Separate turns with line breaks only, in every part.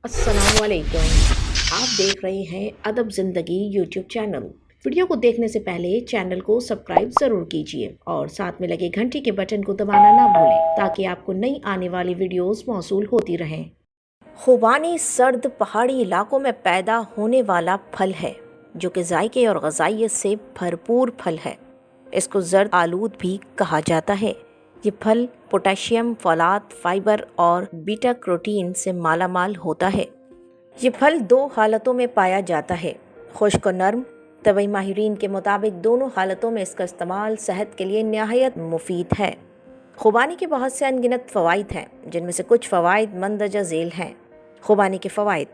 अस्सलाम वालेकुम। आप देख रहे हैं अदब ज़िंदगी यूट्यूब चैनल। वीडियो को देखने से पहले चैनल को सब्सक्राइब ज़रूर कीजिए और साथ में लगे घंटी के बटन को दबाना ना भूलें ताकि आपको नई आने वाली वीडियोस मौसूल होती रहें। खुबानी सर्द पहाड़ी इलाकों में पैदा होने वाला फल है जो कि जायके और ग़ज़ाइयत से भरपूर फल है। इसको ज़र्द आलूद भी कहा जाता है। ये फल पोटेशियम, फॉलात, फाइबर और बीटा कैरोटीन से मालामाल होता है। ये फल दो हालतों में पाया जाता है, खुश्क और नरम। तबई माहिरीन के मुताबिक दोनों हालतों में इसका इस्तेमाल सेहत के लिए निहायत मुफीद है। खुबानी के बहुत से अनगिनत फ़वाइद हैं, जिनमें से कुछ फ़वाइद मंदरजा झेल हैं। खुबानी के फ़वाइद: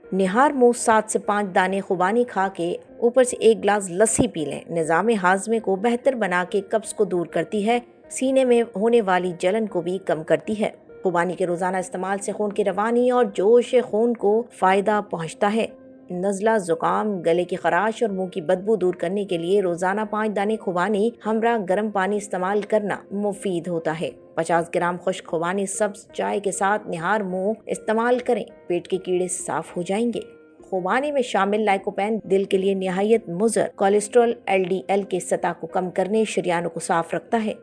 निहार मुँह 7 से 5 दाने खुबानी खा के ऊपर से 1 गिलास लस्सी पी लें। निज़ाम हाज़मे को बेहतर बना के कब्ज़ को दूर करती है, सीने में होने वाली जलन को भी कम करती है। खुबानी के रोज़ाना इस्तेमाल से खून की रवानी और जोश खून को फ़ायदा पहुँचता है। नज़ला, ज़ुकाम, गले की खराश और मुंह की बदबू दूर करने के लिए रोज़ाना 5 दाने खुबानी हमरा गर्म पानी इस्तेमाल करना मुफीद होता है। 50 ग्राम खुश्क खुबानी सब्ज़ चाय के साथ निहार मुँह इस्तेमाल करें, पेट के कीड़े साफ़ हो जाएंगे। खुबानी में शामिल लाइकोपेन दिल के लिए निहायत मुज़र कोलेस्ट्रॉल LDL के सतह को कम करने, शरियानों को साफ रखता है।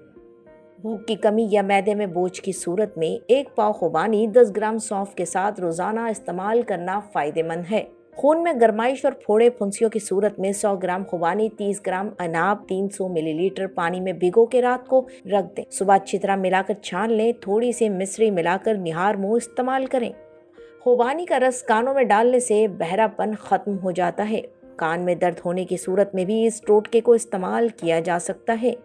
भूख की कमी या मैदे में बोझ की सूरत में 1 पाव खुबानी 10 ग्राम सौंफ के साथ रोज़ाना इस्तेमाल करना फ़ायदेमंद है। खून में गरमाइश और फोड़े फुंसियों की सूरत में 100 ग्राम खुबानी, 30 ग्राम अनाब 300 मिलीलीटर पानी में भिगो के रात को रख दें। सुबह अच्छी तरह मिलाकर छान लें। थोड़ी सी मिश्री मिलाकर निहार मुँह इस्तेमाल करें। खुबानी का रस कानों में डालने से बहरापन ख़त्म हो जाता है। कान में दर्द होने की सूरत में भी इस टोटके को इस्तेमाल किया जा सकता है।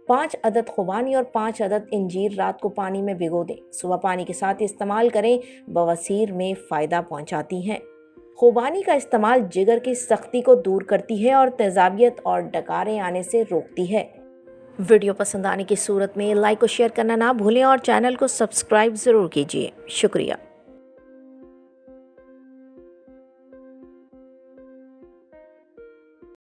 5 अदद खुबानी और 5 अदद इंजीर रात को पानी में भिगो दें। सुबह पानी के साथ इस्तेमाल करें, बवासीर में फ़ायदा पहुंचाती हैं। खुबानी का इस्तेमाल जिगर की सख्ती को दूर करती है और तेज़ाबियत और डकारें आने से रोकती है। वीडियो पसंद आने की सूरत में लाइक और शेयर करना ना भूलें और चैनल को सब्सक्राइब ज़रूर कीजिए। शुक्रिया।